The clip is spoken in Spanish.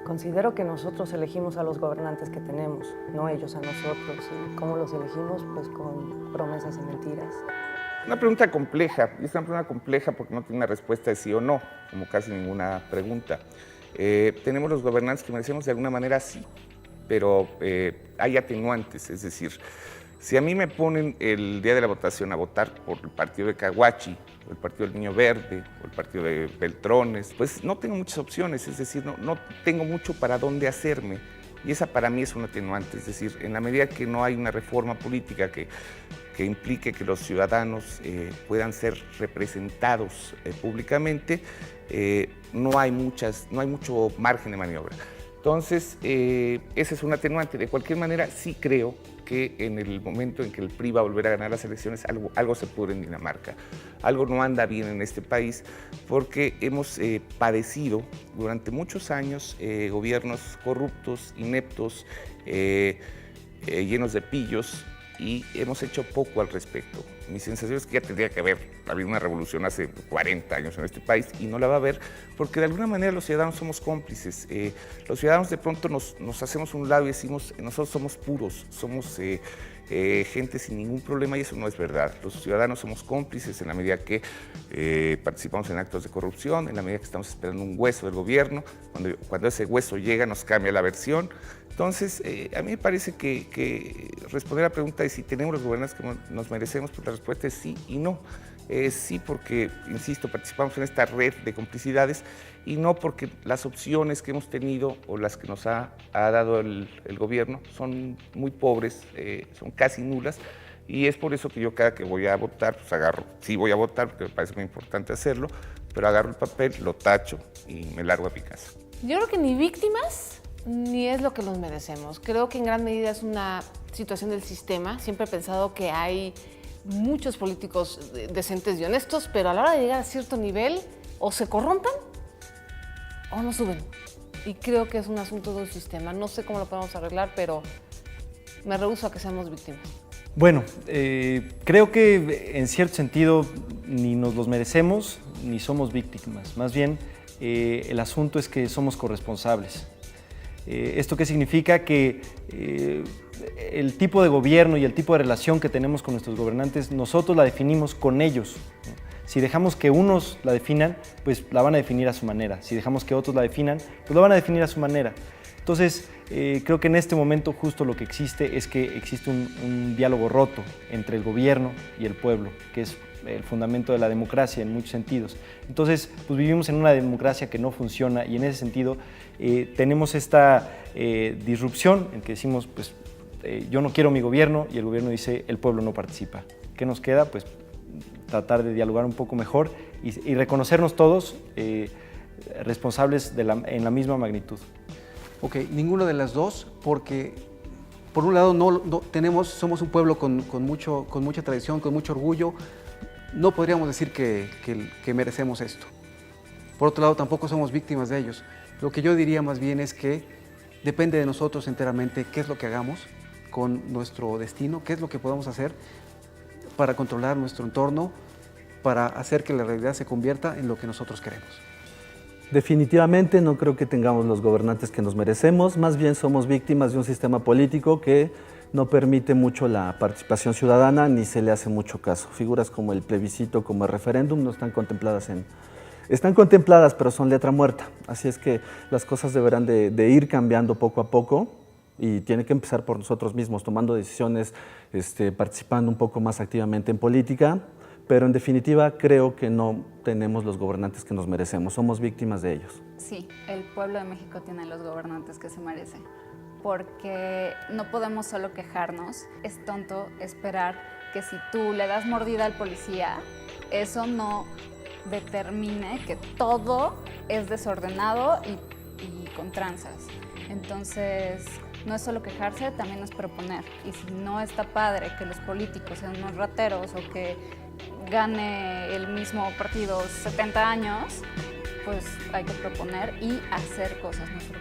Considero que nosotros elegimos a los gobernantes que tenemos, no ellos a nosotros. ¿Y cómo los elegimos? Pues con promesas y mentiras. Una pregunta compleja, y es una pregunta compleja porque no tiene una respuesta de sí o no, como casi ninguna pregunta. ¿Tenemos los gobernantes que merecemos? De alguna manera sí, pero hay atenuantes, es decir, si a mí me ponen el día de la votación a votar por el partido de Caguachi, o el partido del Niño Verde, o el partido de Beltrones, pues no tengo muchas opciones, es decir, no tengo mucho para dónde hacerme. Y esa para mí es un atenuante, es decir, en la medida que no hay una reforma política que implique que los ciudadanos puedan ser representados públicamente, no hay mucho margen de maniobra. Entonces, ese es un atenuante. De cualquier manera, sí creo que en el momento en que el PRI va a volver a ganar las elecciones, algo se pudre en Dinamarca. Algo no anda bien en este país porque hemos padecido durante muchos años gobiernos corruptos, ineptos, llenos de pillos, y hemos hecho poco al respecto. Mi sensación es que ya tendría que haber habido una revolución hace 40 años en este país y no la va a haber porque de alguna manera los ciudadanos somos cómplices. Los ciudadanos de pronto nos hacemos a un lado y decimos nosotros somos puros, somos gente sin ningún problema, y eso no es verdad. Los ciudadanos somos cómplices en la medida que participamos en actos de corrupción, en la medida que estamos esperando un hueso del gobierno. Cuando ese hueso llega nos cambia la versión. Entonces, a mí me parece que responder a la pregunta de si tenemos los gobernantes que nos merecemos, pues la respuesta es sí y no. Sí porque, insisto, participamos en esta red de complicidades, y no porque las opciones que hemos tenido o las que nos ha dado el gobierno son muy pobres, son casi nulas, y es por eso que yo cada que voy a votar, pues sí voy a votar porque me parece muy importante hacerlo, pero agarro el papel, lo tacho y me largo a mi casa. Yo creo que ni víctimas ni es lo que nos merecemos. Creo que en gran medida es una situación del sistema. Siempre he pensado que hay muchos políticos decentes y honestos, pero a la hora de llegar a cierto nivel o se corrompen o no suben. Y creo que es un asunto de un sistema. No sé cómo lo podemos arreglar, pero me rehúso a que seamos víctimas. Bueno, creo que en cierto sentido ni nos los merecemos ni somos víctimas. Más bien, el asunto es que somos corresponsables. ¿Esto qué significa? Que el tipo de gobierno y el tipo de relación que tenemos con nuestros gobernantes, nosotros la definimos con ellos. Si dejamos que unos la definan, pues la van a definir a su manera. Si dejamos que otros la definan, pues la van a definir a su manera. Entonces, creo que en este momento justo lo que existe es que existe un diálogo roto entre el gobierno y el pueblo, que es el fundamento de la democracia en muchos sentidos. Entonces, pues vivimos en una democracia que no funciona, y en ese sentido tenemos esta disrupción en que decimos, pues yo no quiero mi gobierno, y el gobierno dice, el pueblo no participa. ¿Qué nos queda? Pues tratar de dialogar un poco mejor y reconocernos todos responsables en la misma magnitud. Ok, ninguno de las dos, porque por un lado somos un pueblo con mucha tradición, con mucho orgullo. No podríamos decir que merecemos esto. Por otro lado, tampoco somos víctimas de ellos. Lo que yo diría más bien es que depende de nosotros enteramente qué es lo que hagamos con nuestro destino, qué es lo que podamos hacer para controlar nuestro entorno, para hacer que la realidad se convierta en lo que nosotros queremos. Definitivamente no creo que tengamos los gobernantes que nos merecemos, más bien somos víctimas de un sistema político que no permite mucho la participación ciudadana ni se le hace mucho caso. Figuras como el plebiscito, como el referéndum no están contempladas Están contempladas, pero son letra muerta. Así es que las cosas deberán de ir cambiando poco a poco, y tiene que empezar por nosotros mismos, tomando decisiones, participando un poco más activamente en política, pero en definitiva creo que no tenemos los gobernantes que nos merecemos, somos víctimas de ellos. Sí, el pueblo de México tiene los gobernantes que se merecen, porque no podemos solo quejarnos. Es tonto esperar que si tú le das mordida al policía, eso no determine que todo es desordenado y con tranzas. Entonces, no es solo quejarse, también es proponer. Y si no está padre que los políticos sean unos rateros o que gane el mismo partido 70 años, pues hay que proponer y hacer cosas nosotros.